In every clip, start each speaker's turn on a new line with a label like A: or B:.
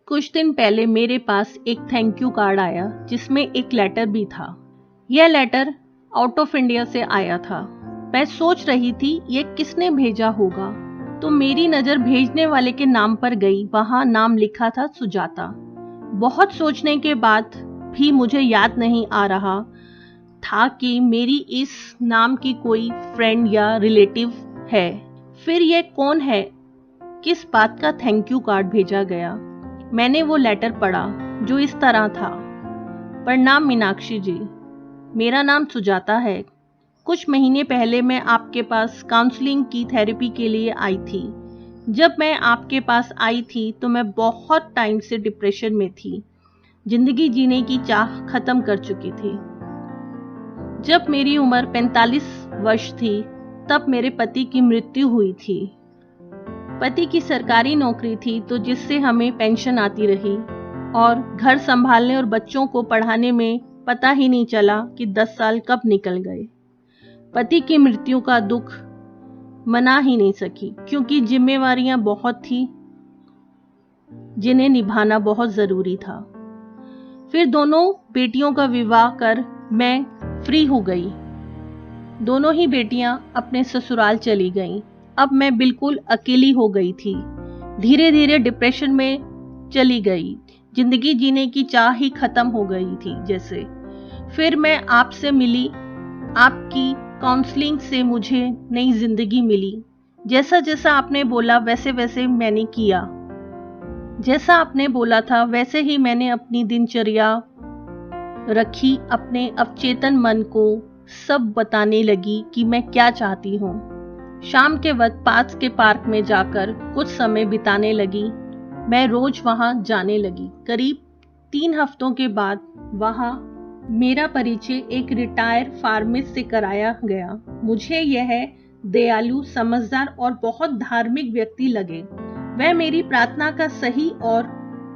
A: कुछ दिन पहले मेरे पास एक थैंक यू कार्ड आया जिसमें एक लेटर भी था। यह लेटर आउट ऑफ इंडिया से आया था। मैं सोच रही थी ये किसने भेजा होगा, तो मेरी नज़र भेजने वाले के नाम पर गई। वहाँ नाम लिखा था सुजाता। बहुत सोचने के बाद भी मुझे याद नहीं आ रहा था कि मेरी इस नाम की कोई फ्रेंड या रिलेटिव है। फिर ये कौन है, किस बात का थैंक यू कार्ड भेजा गया। मैंने वो लेटर पढ़ा जो इस तरह था। प्रणाम मीनाक्षी जी, मेरा नाम सुजाता है। कुछ महीने पहले मैं आपके पास काउंसलिंग की थेरेपी के लिए आई थी। जब मैं आपके पास आई थी तो मैं बहुत टाइम से डिप्रेशन में थी। जिंदगी जीने की चाह खत्म कर चुकी थी। जब मेरी उम्र 45 वर्ष थी तब मेरे पति की मृत्यु हुई थी। पति की सरकारी नौकरी थी तो जिससे हमें पेंशन आती रही और घर संभालने और बच्चों को पढ़ाने में पता ही नहीं चला कि 10 साल कब निकल गए। पति की मृत्यु का दुख मना ही नहीं सकी क्योंकि जिम्मेवारियां बहुत थी जिन्हें निभाना बहुत जरूरी था। फिर दोनों बेटियों का विवाह कर मैं फ्री हो गई। दोनों ही बेटियां अपने ससुराल चली गईं। अब मैं बिल्कुल अकेली हो गई थी। धीरे धीरे डिप्रेशन में चली गई। जिंदगी जीने की चाह ही खत्म हो गई थी जैसे। फिर मैं आपसे मिली। आपकी काउंसलिंग से मुझे नई जिंदगी मिली। जैसा जैसा आपने बोला वैसे वैसे मैंने किया। जैसा आपने बोला था वैसे ही मैंने अपनी दिनचर्या रखी। अपने अवचेतन मन को सब बताने लगी कि मैं क्या चाहती हूँ। शाम के वक्त पास के पार्क में जाकर कुछ समय बिताने लगी। मैं रोज वहां जाने लगी। करीब 3 हफ्तों के बाद वहां मेरा परिचय एक रिटायर फार्मिस्ट से कराया गया। मुझे यह दयालु, समझदार और बहुत धार्मिक व्यक्ति लगे। वह मेरी प्रार्थना का सही और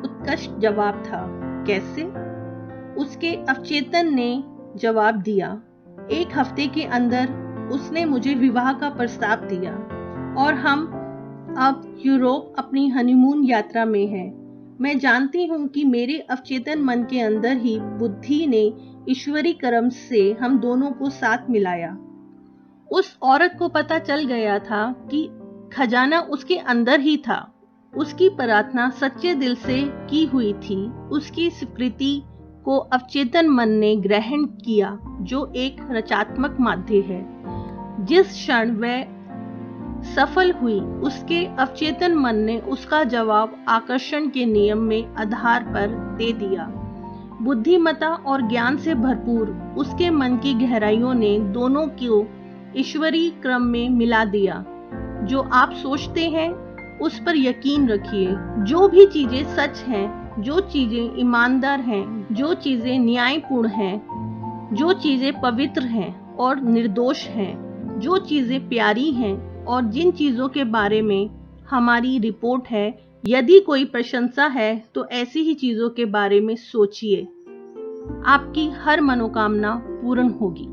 A: उत्कृष्ट जवाब था। कैसे? उसके अवचेतन ने जवाब दिया। 1 हफ्ते के अंदर उसने मुझे विवाह का प्रस्ताव दिया और हम अब यूरोप अपनी हनीमून यात्रा में हैं। मैं जानती हूँ कि मेरे अवचेतन मन के अंदर ही बुद्धि ने ईश्वरी कर्म से हम दोनों को साथ मिलाया। उस औरत को पता चल गया था कि खजाना उसके अंदर ही था। उसकी प्रार्थना सच्चे दिल से की हुई थी। उसकी स्वीकृति को अवचेतन मन ने ग्रहण किया जो एक रचनात्मक माध्य है। जिस क्षण वह सफल हुई उसके अवचेतन मन ने उसका जवाब आकर्षण के नियम में आधार पर दे दिया। बुद्धिमत्ता और ज्ञान से भरपूर उसके मन की गहराइयों ने दोनों को ईश्वरीय क्रम में मिला दिया। जो आप सोचते हैं उस पर यकीन रखिए। जो भी चीजें सच हैं, जो चीजें ईमानदार हैं, जो चीजें न्यायपूर्ण हैं, जो चीजें पवित्र हैं और निर्दोष हैं, जो चीजें प्यारी हैं और जिन चीजों के बारे में हमारी रिपोर्ट है, यदि कोई प्रशंसा है तो ऐसी ही चीजों के बारे में सोचिए। आपकी हर मनोकामना पूर्ण होगी।